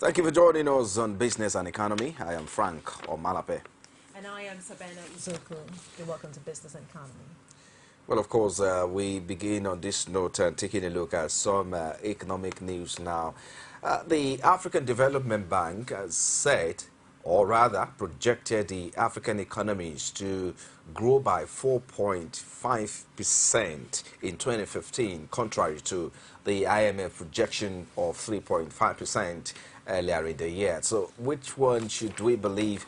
Thank you for joining us on Business and Economy. I am Frank Omalapeh. And I am Sabena Izoukpu. You're welcome to Business and Economy. Well, of course, we begin on this note taking a look at some economic news now. The African Development Bank has said, or rather projected the African economies to grow by 4.5% in 2015, contrary to the IMF projection of 3.5% earlier in the year. So which one should we believe?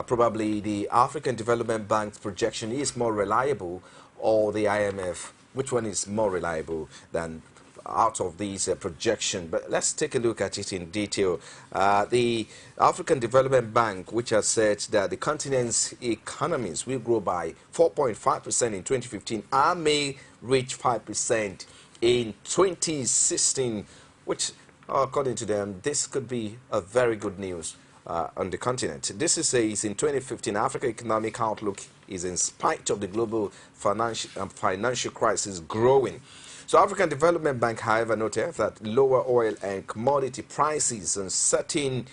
Probably the African Development Bank's projection is more reliable, or the IMF? Which one is more reliable than out of these projection? But let's take a look at it in detail. The African Development Bank, which has said that the continent's economies will grow by 4.5% in 2015 and may reach 5% in 2016, which according to them, this could be a very good news on the continent. This says in 2015, Africa economic outlook is, in spite of the global financial crisis, growing. So African Development Bank, however, noted that lower oil and commodity prices and certain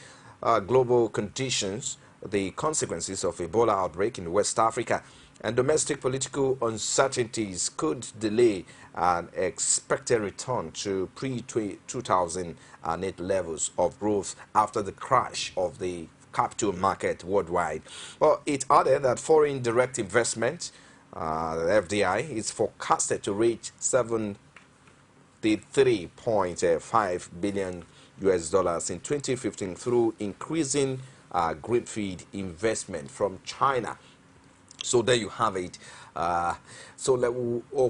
global conditions, the consequences of Ebola outbreak in West Africa, and domestic political uncertainties could delay an expected return to pre-2008 levels of growth after the crash of the capital market worldwide. Well, it added that foreign direct investment, FDI, is forecasted to reach $73.5 billion in 2015 through increasing greenfield investment from China. So there you have it. Of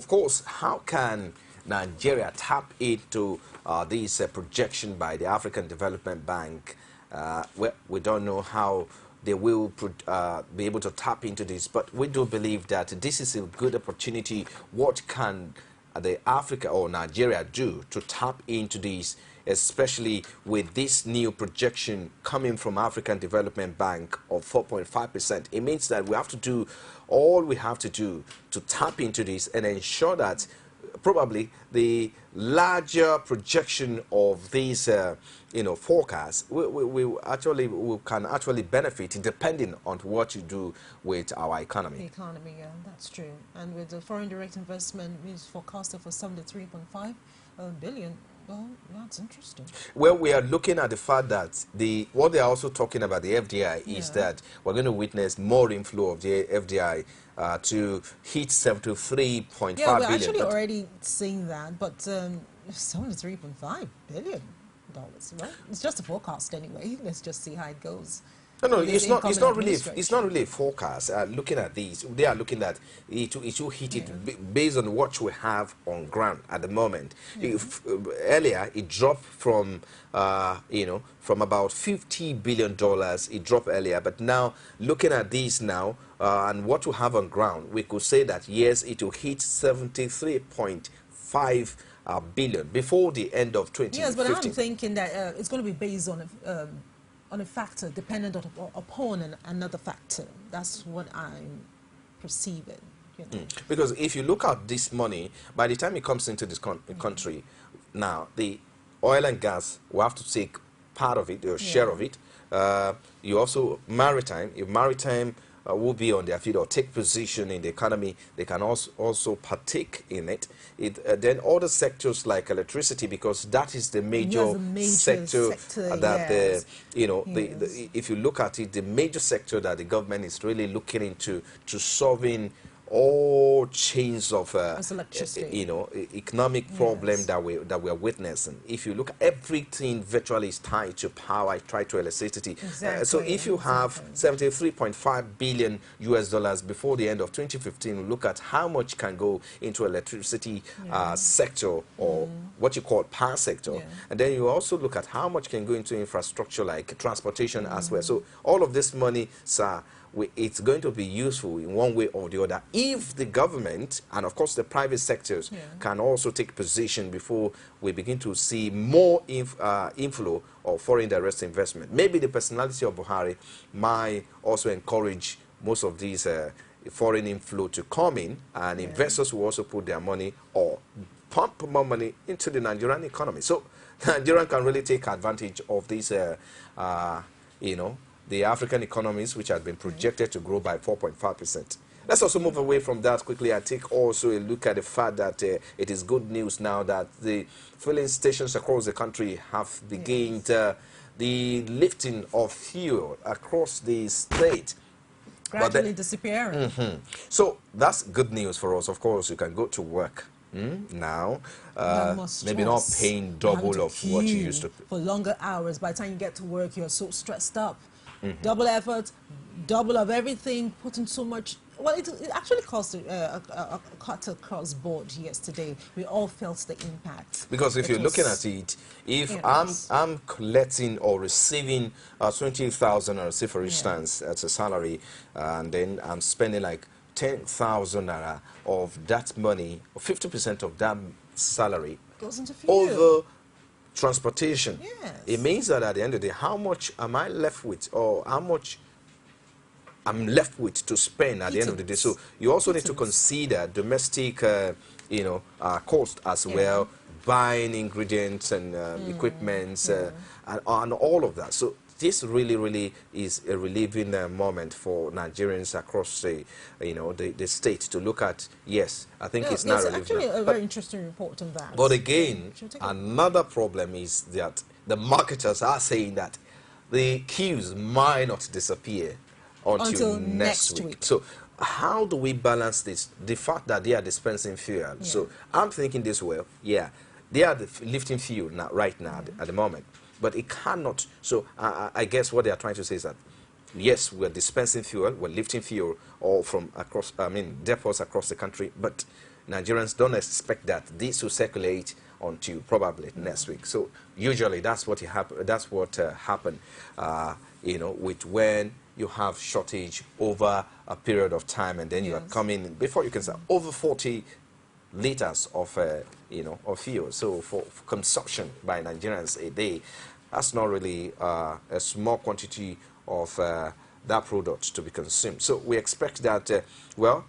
course, how can Nigeria tap into this projection by the African Development Bank? We don't know how they will be able to tap into this, but we do believe that this is a good opportunity. What can the Africa or Nigeria do to tap into this, especially with this new projection coming from African Development Bank of 4.5%? It means that we have to do all we have to do to tap into this and ensure that probably the larger projection of these forecasts we can actually benefit depending on what you do with our economy. The economy, yeah, that's true. And with the foreign direct investment is forecasted for 73.5 billion. Well, that's interesting. Well, we are looking at the fact that what they are also talking about, the FDI, is that we're going to witness more inflow of the FDI to hit 73.5 billion. Yeah, we're actually already seeing that, but $73.5 billion, right? It's just a forecast anyway. Let's just see how it goes. No, it's not really a forecast. Looking at these, they are looking at it will hit it based on what we have on ground at the moment. Earlier, it dropped from from about $50 billion. It dropped earlier, but now looking at these now and what we have on ground, we could say that yes, it will hit 73.5 billion before the end of 2015. Yes, but I'm thinking that it's going to be based on a factor dependent upon another factor. That's what I'm perceiving. Because if you look at this money, by the time it comes into this country, now the oil and gas will have to take part of it, your share of it. You also maritime will be on their feet or take position in the economy. They can also partake in it. Then other sectors like electricity, because that is the major sector that if you look at it, the major sector that the government is really looking into to solving all chains of economic problem that we are witnessing. If you look at everything, virtually is tied to power, tied to electricity. Exactly. So if you have $73.5 billion before the end of 2015, look at how much can go into electricity sector, or what you call power sector, and then you also look at how much can go into infrastructure like transportation as well. So all of this money, sir, it's going to be useful in one way or the other if the government and of course the private sectors can also take position before we begin to see more inflow of foreign direct investment. Maybe the personality of Buhari might also encourage most of these foreign inflow to come in, and investors will also put their money or pump more money into the Nigerian economy. So Nigeria can really take advantage of this, the African economies, which has been projected to grow by 4.5%. Let's also move away from that quickly and take also a look at the fact that it is good news now that the filling stations across the country have begun the lifting of fuel across the state. Gradually disappearing. So that's good news for us. Of course, you can go to work now, maybe not paying double of what you used to pay. For longer hours. By the time you get to work, you're so stressed up. Double effort, double of everything, putting so much. Well, it actually caused a cut across board yesterday. We all felt the impact. Because if you're looking at it, if I'm collecting or receiving 20,000, or say for instance, as a salary, and then I'm spending like 10,000 naira of that money, or 50% of that salary goes into fuel. Over transportation. Yes. It means that at the end of the day, how much am I left with, or how much I'm left with to spend at the end of the day? So you also need to consider domestic, cost as well, buying ingredients and equipments and all of that. So this really is a relieving moment for Nigerians across the state to look at. Yes, I think it's not relieving. Actually a very interesting report on that. But again, another problem is that the marketers are saying that the queues might not disappear until next week. So how do we balance this? The fact that they are dispensing fuel. So I'm thinking this way. Yeah, they are lifting fuel right now at the moment. But it cannot. So I guess what they are trying to say is that, yes, we're dispensing fuel, we're lifting fuel all from across, depots across the country, but Nigerians don't expect that this will circulate until probably next week. So usually that's what happened, with when you have shortage over a period of time, and then you are coming before you can say over 40 liters of of fuel. So for consumption by Nigerians a day, that's not really a small quantity of that product to be consumed. So we expect that,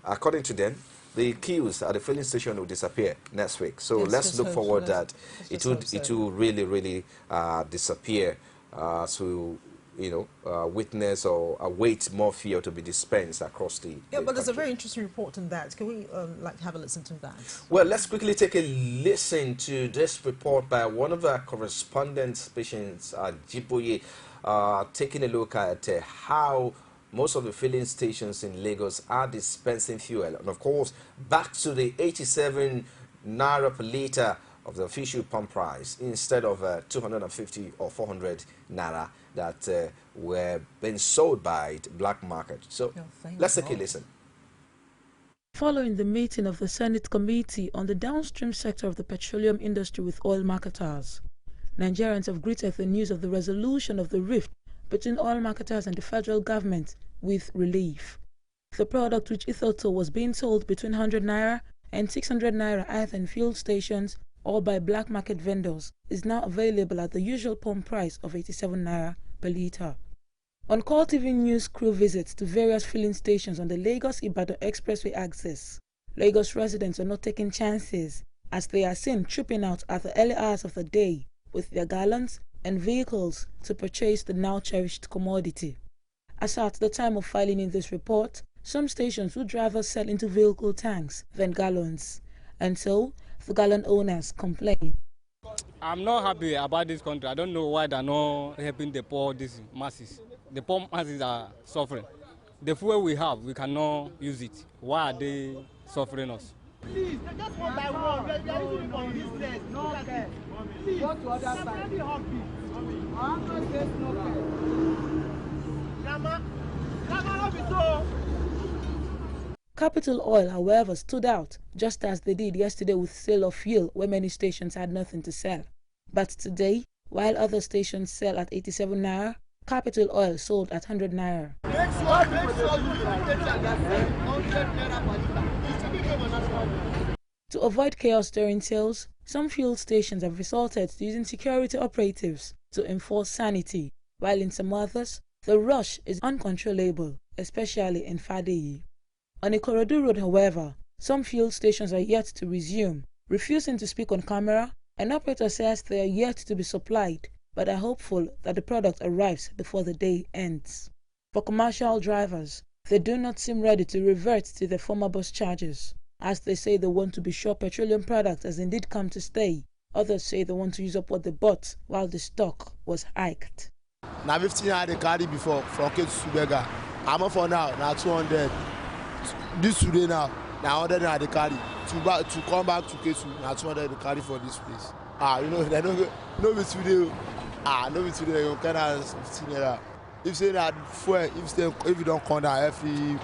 according to them, the queues at the filling station will disappear next week. So let's look forward that it will really disappear to witness or await more fuel to be dispensed across the but there's country. a very interesting report on that. Can we have a listen to that? Well, let's quickly take a listen to this report by one of our correspondents, Patience Jiboye, taking a look at how most of the filling stations in Lagos are dispensing fuel. And of course, back to the 87 naira per litre of the official pump price instead of 250 or 400 naira that were being sold by the black market. So let's take a listen. Following the meeting of the Senate Committee on the downstream sector of the petroleum industry with oil marketers, Nigerians have greeted the news of the resolution of the rift between oil marketers and the federal government with relief. The product, which hitherto was being sold between 100 naira and 600 naira either in fuel stations or by black market vendors, is now available at the usual pump price of 87 naira per litre. On Call TV News crew visits to various filling stations on the Lagos-Ibadan Expressway axis, Lagos residents are not taking chances as they are seen trooping out at the early hours of the day with their gallons and vehicles to purchase the now cherished commodity. As at the time of filing in this report, some stations would rather sell into vehicle tanks than gallons, and so the gallon owners complain. I'm not happy about this country. I don't know why they're not helping the poor, these masses. The poor masses are suffering. The fuel we have, we cannot use it. Why are they suffering us? Please, they just one by one. They are using it for business. No care. Please, go to other side. I'm not saying no care. Grandma, not be so. Capital Oil, however, stood out, just as they did yesterday with sale of fuel where many stations had nothing to sell. But today, while other stations sell at 87 naira, Capital Oil sold at 100 naira. To avoid chaos during sales, some fuel stations have resorted to using security operatives to enforce sanity, while in some others, the rush is uncontrollable, especially in Fadeyi. On Ikorodu Road, however, some fuel stations are yet to resume, refusing to speak on camera An operator says they are yet to be supplied, but are hopeful that the product arrives before the day ends. For commercial drivers, they do not seem ready to revert to their former bus charges, as they say they want to be sure petroleum products has indeed come to stay. Others say they want to use up what they bought while the stock was hiked. Now 15 I had carry before from K to Sabena. I'm for now 200. This today now 100 I had carry. To come back to K2 now 200 to carry for this place. You know they no be today. No be today. You can have 15 naira. If say that fuel, if you don't come down every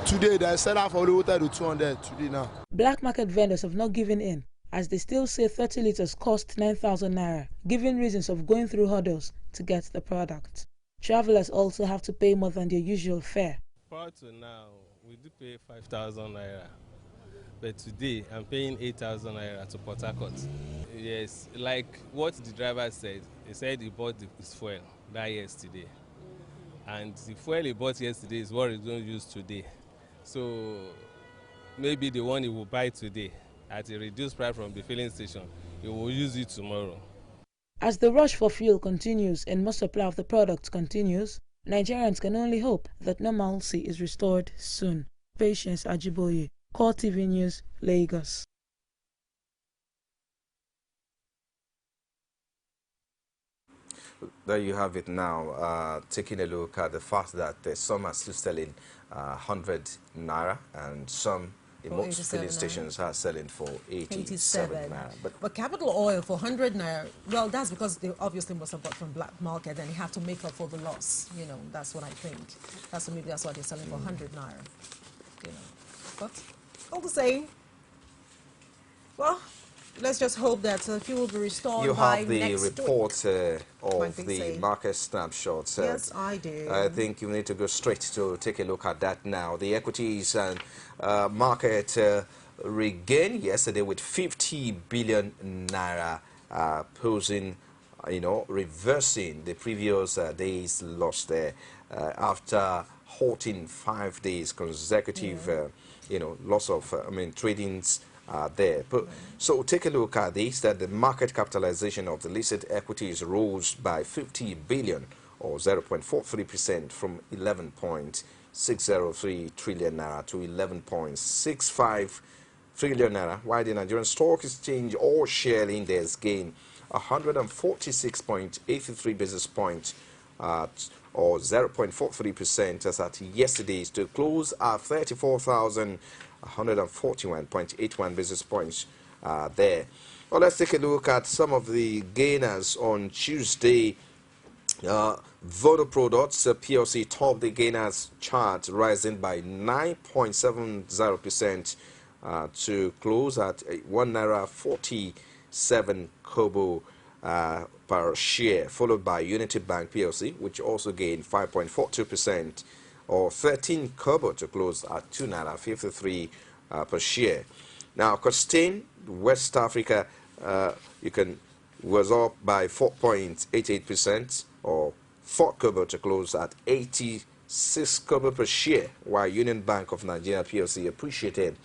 today they sell out for the hotel to 200 today now. Black market vendors have not given in, as they still say 30 litres cost 9,000 naira, giving reasons of going through hurdles to get the product. Travelers also have to pay more than their usual fare. Prior to now, we do pay 5,000 naira, but today I'm paying 8,000 naira to Port Harcourt. Yes, like what the driver said, he said he bought his fuel that yesterday. And the fuel he bought yesterday is what he's going to use today. So maybe the one he will buy today at a reduced price from the filling station, he will use it tomorrow. As the rush for fuel continues and more supply of the product continues, Nigerians can only hope that normalcy is restored soon. Patience Ajiboye, Core TV News, Lagos. There you have it now, taking a look at the fact that some are still selling 100 naira and some in most filling stations are selling for 87 naira. But Capital Oil for 100 naira, well, that's because they obviously must have bought from black market and they have to make up for the loss. You know, that's what I think. Maybe that's why they're selling for 100 naira. You know, but all the same, well, let's just hope that fuel will be restored by next week. You have the report of the market snapshot. Yes, I do. I think you need to go straight to take a look at that now. The equities and market regained yesterday with 50 billion naira, posing, reversing the previous day's loss there after halting 5 days consecutive, loss of, tradings there. But so take a look at this, that the market capitalization of the listed equities rose by 50 billion or 0.43% from 11.603 trillion naira to 11.65 trillion naira, while the Nigerian Stock Exchange all share index gained 146.83 basis points or 0.43% as at yesterday's to close at 34,141.81 basis points there. Well, let's take a look at some of the gainers on Tuesday. Vodo Products PLC topped the gainers chart, rising by 9.70% to close at 1 naira 47 kobo per share, followed by Unity Bank PLC, which also gained 5.42% or 13 kobo to close at 2 naira 53 per share. Now, Costain West Africa was up by 4.88% or 4 kobo to close at 86 kobo per share, while Union Bank of Nigeria PLC appreciated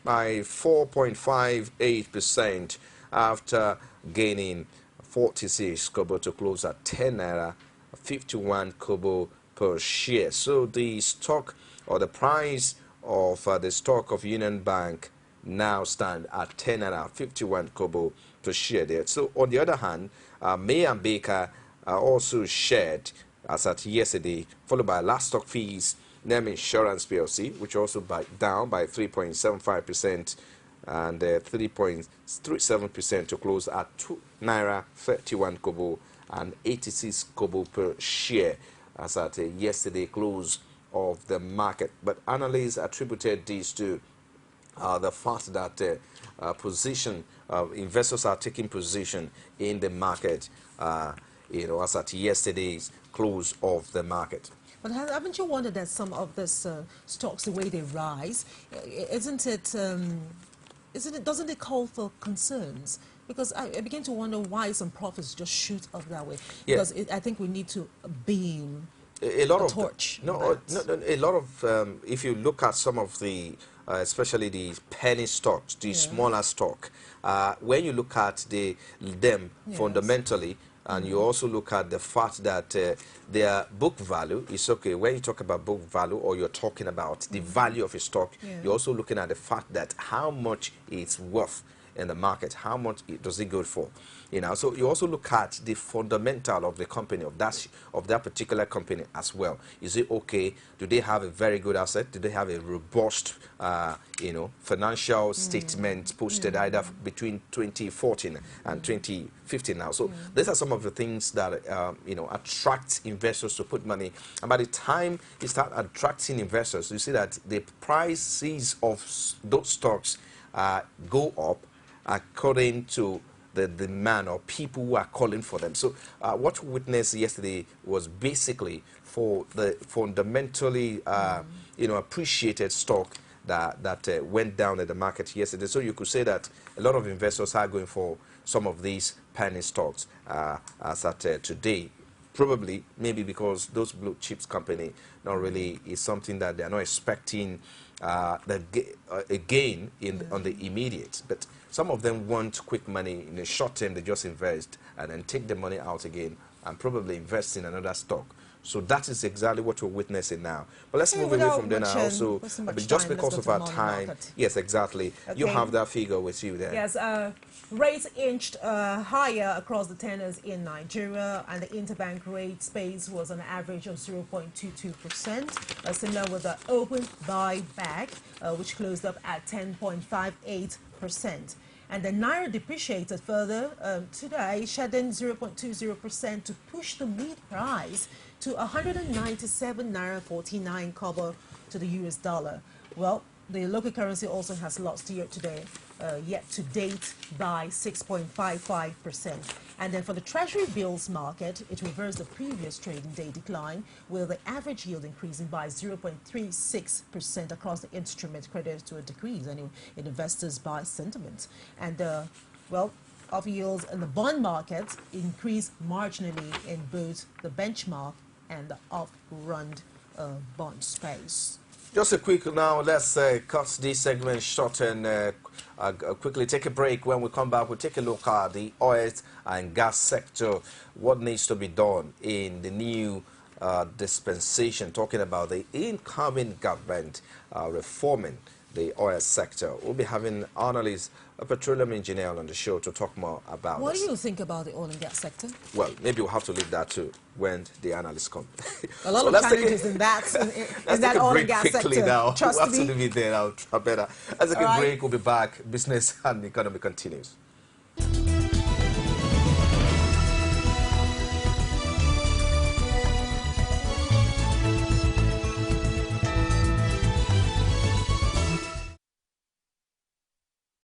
by 4.58% after gaining 46 kobo to close at 10 naira 51 kobo per share. So the stock or the price of the stock of Union Bank now stand at 10 naira 51 kobo per share there. So on the other hand, May and Baker also shared as at yesterday, followed by Last Stock Fees, NEM Insurance PLC, which also down by 3.75% and 3.37% to close at 2 naira 31 kobo and 86 kobo per share as at yesterday close of the market. But analysts attributed this to the fact that investors are taking position in the market, as at yesterday's close of the market. But haven't you wondered that some of this stocks, the way they rise, doesn't it call for concerns? Because I begin to wonder why some profits just shoot up that way. Yeah. Because I think we need to beam a lot the of torch. a lot of if you look at some of the especially the penny stocks, the smaller stock. When you look at them fundamentally, and you also look at the fact that their book value is okay. When you talk about book value, or you're talking about the value of a stock, you're also looking at the fact that how much it's worth in the market, how much does it go for, you know. So you also look at the fundamental of the company, of that particular company as well. Is it okay? Do they have a very good asset? Do they have a robust you know, financial statement posted either between 2014 and 2015 now? So these are some of the things that you know, attract investors to put money, and by the time you start attracting investors, you see that the prices of those stocks go up according to the demand or people who are calling for them. So what we witnessed yesterday was basically for the fundamentally you know, appreciated stock that went down at the market yesterday. So you could say that a lot of investors are going for some of these penny stocks as at today. Probably, maybe because those blue chips company not really is something that they are not expecting a gain on the immediate. But some of them want quick money in the short term. They just invest and then take the money out again and probably invest in another stock. So that is exactly what we're witnessing now. But let's move away from there now. Also, just because of our time. Yes, exactly. Okay. You have that figure with you there. Yes, rates inched higher across the tenors in Nigeria, and the interbank rate space was an average of 0.22%, similar with the open buyback, which closed up at 10.58%. And the Naira depreciated further today, shedding 0.20% to push the mid price to 197 Naira 49 kobo to the US dollar. Well, the local currency also has lost year to date by 6.55%. And then for the Treasury bills market, it reversed the previous trading day decline, with the average yield increasing by 0.36% across the instrument, credit to a decrease anyway in investors' buy sentiment. And well, off yields in the bond market increased marginally in both the benchmark and the off-run bond space. Just a quick now, let's cut this segment short and quickly take a break. When we come back, we'll take a look at the oil and gas sector, what needs to be done in the new dispensation, talking about the incoming government reforming the oil sector. We'll be having analyst, a petroleum engineer on the show to talk more about What this. do you think about the oil and gas sector? Well, maybe we'll have to leave that too when the analysts come. A lot of challenges in that oil and gas sector. Now. Trust we'll have me. to leave it there now. Better. Let's take a break. We'll be back. Business and economy continues.